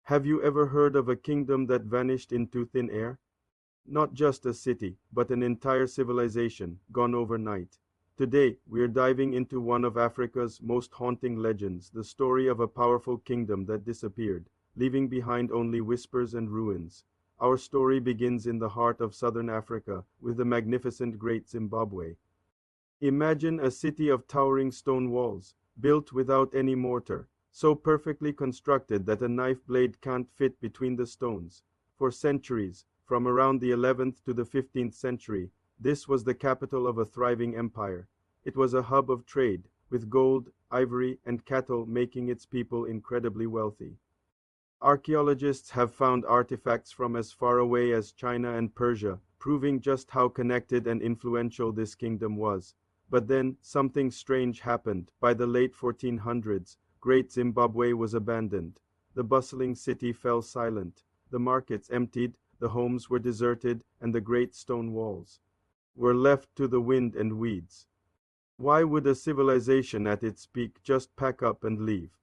Have you ever heard of a kingdom that vanished into thin air? Not just a city, but an entire civilization, gone overnight. Today, we're diving into one of Africa's most haunting legends, the story of a powerful kingdom that disappeared, leaving behind only whispers and ruins. Our story begins in the heart of southern Africa, with the magnificent Great Zimbabwe. Imagine a city of towering stone walls, built without any mortar, so perfectly constructed that a knife blade can't fit between the stones. For centuries, from around the 11th to the 15th century, this was the capital of a thriving empire. It was a hub of trade, with gold, ivory, and cattle making its people incredibly wealthy. Archaeologists have found artifacts from as far away as China and Persia, proving just how connected and influential this kingdom was. But then, something strange happened. By the late 1400s, Great Zimbabwe was abandoned. The bustling city fell silent. The markets emptied, the homes were deserted, and the great stone walls were left to the wind and weeds. Why would a civilization at its peak just pack up and leave?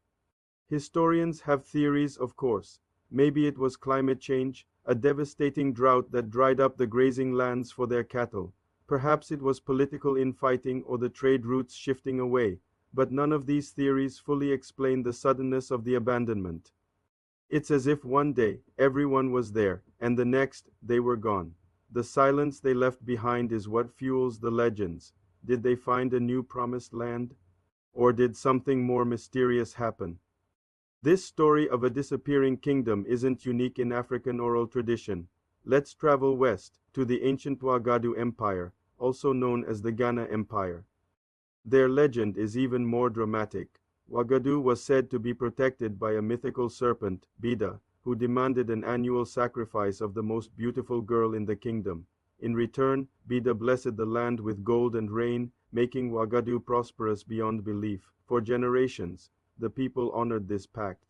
Historians have theories, of course. Maybe it was climate change, a devastating drought that dried up the grazing lands for their cattle. Perhaps it was political infighting or the trade routes shifting away, but none of these theories fully explain the suddenness of the abandonment. It's as if one day everyone was there, and the next they were gone. The silence they left behind is what fuels the legends. Did they find a new promised land? Or did something more mysterious happen? This story of a disappearing kingdom isn't unique in African oral tradition. Let's travel west, to the ancient Wagadu Empire, also known as the Ghana Empire. Their legend is even more dramatic. Wagadu was said to be protected by a mythical serpent, Bida, who demanded an annual sacrifice of the most beautiful girl in the kingdom. In return, Bida blessed the land with gold and rain, making Wagadu prosperous beyond belief. For generations, the people honored this pact.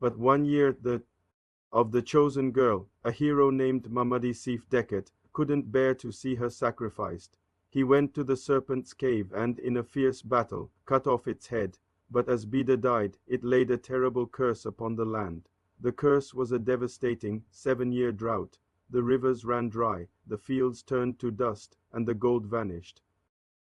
But one year, the chosen girl, a hero named Mamadi Sif Deket, couldn't bear to see her sacrificed. He went to the serpent's cave and, in a fierce battle, cut off its head. But as Bida died, it laid a terrible curse upon the land. The curse was a devastating 7-year drought. The rivers ran dry, the fields turned to dust, and the gold vanished.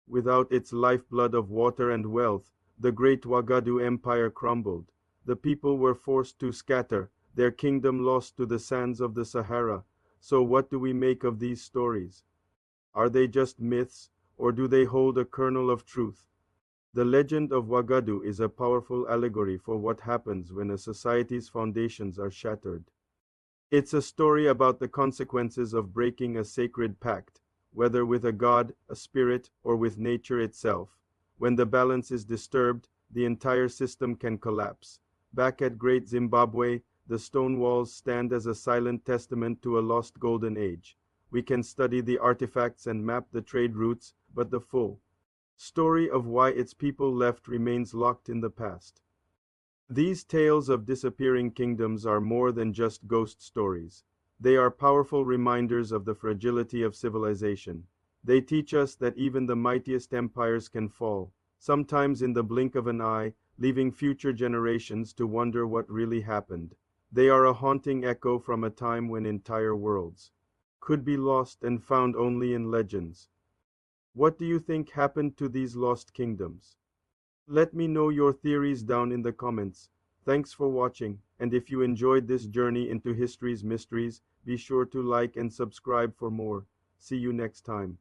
Without its lifeblood of water and wealth, the great Wagadu Empire crumbled. The people were forced to scatter, their kingdom lost to the sands of the Sahara. So what do we make of these stories? Are they just myths, or do they hold a kernel of truth? The legend of Wagadu is a powerful allegory for what happens when a society's foundations are shattered. It's a story about the consequences of breaking a sacred pact, whether with a god, a spirit, or with nature itself. When the balance is disturbed, the entire system can collapse. Back at Great Zimbabwe, the stone walls stand as a silent testament to a lost golden age. We can study the artifacts and map the trade routes, but the full story of why its people left remains locked in the past. These tales of disappearing kingdoms are more than just ghost stories. They are powerful reminders of the fragility of civilization. They teach us that even the mightiest empires can fall, sometimes in the blink of an eye, leaving future generations to wonder what really happened. They are a haunting echo from a time when entire worlds could be lost and found only in legends. What do you think happened to these lost kingdoms? Let me know your theories down in the comments. Thanks for watching, and if you enjoyed this journey into history's mysteries, be sure to like and subscribe for more. See you next time.